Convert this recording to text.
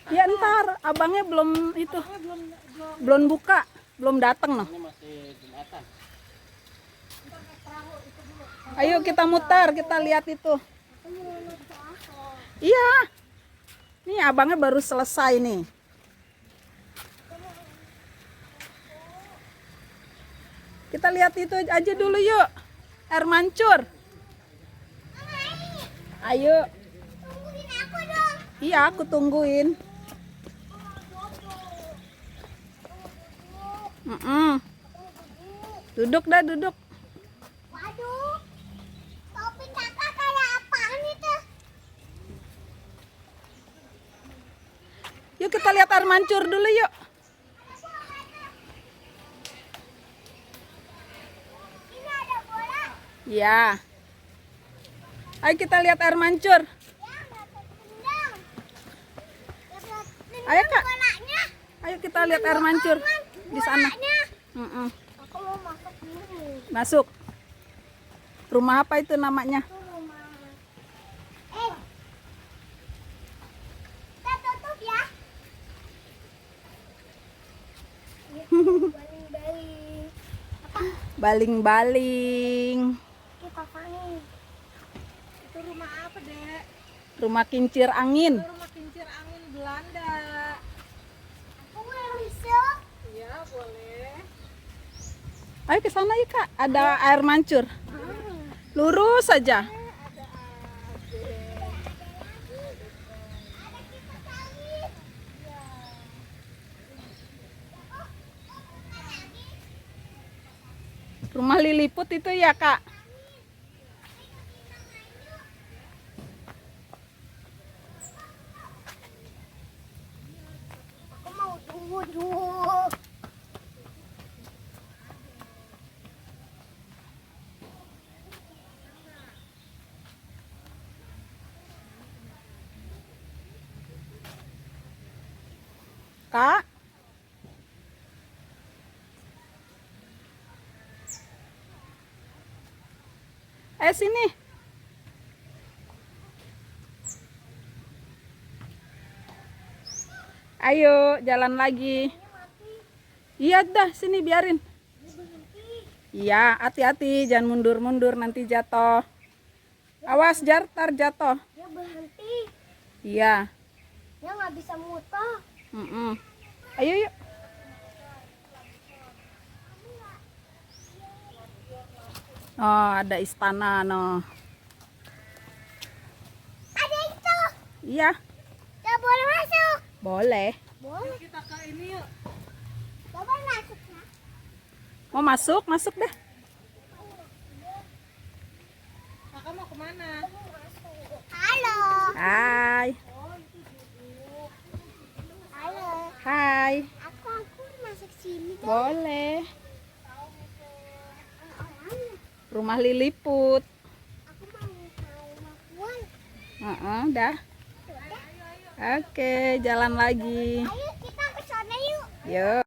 Ya ntar, abangnya belum itu, belum buka, belum datang noh. Ini masih Jumatan. Ayo kita mutar, kita lihat itu. Iya, nih abangnya baru selesai nih. Kita lihat itu aja dulu yuk, air mancur. Ayo. Tungguin aku dong. Iya, aku tungguin. Duduk dah, duduk. Waduh, topi kakak kayak apaan itu? Yuk kita lihat air mancur dulu yuk. Ini ada bola. Iya. Ayo kita lihat air mancur. Ya, nggak tertendang. Ayo kak, Bolanya. ayo kita lihat air mancur di sana. Bolanya. Aku mau masuk dulu. Masuk. Rumah apa itu namanya? Itu rumah. Kita tutup ya. Baling-baling. Baling-baling. Kita paling. Itu rumah apa, Dek? Rumah kincir angin. Itu rumah kincir angin Belanda. Aku mau masuk. Iya, boleh. Ayo ke sana yuk kak, ada air mancur. Lurus saja. Rumah Liliput itu ya kak. Aku mau tunggu dulu. Kak. Sini. Ayo jalan lagi. Iya dah, sini biarin. Iya, hati-hati, jangan mundur-mundur nanti jatuh. Awas tar jatuh. Dia berhenti. Iya. Dia nggak bisa muter. Ayo yuk. Oh, ada istana no. Ada itu. Iya, Dia boleh masuk. boleh. Boleh. Kita ke ini yuk. Coba masuk ya. Mau masuk? Masuk deh. Kakak mau kemana? Halo. Hai. Halo. Hai. Aku masuk sini dong. Boleh. Orangnya. Rumah Liliput. Aku mau makan. Dah. Udah. Oke, jalan lagi. Ayo kita ke sana yuk. Yuk.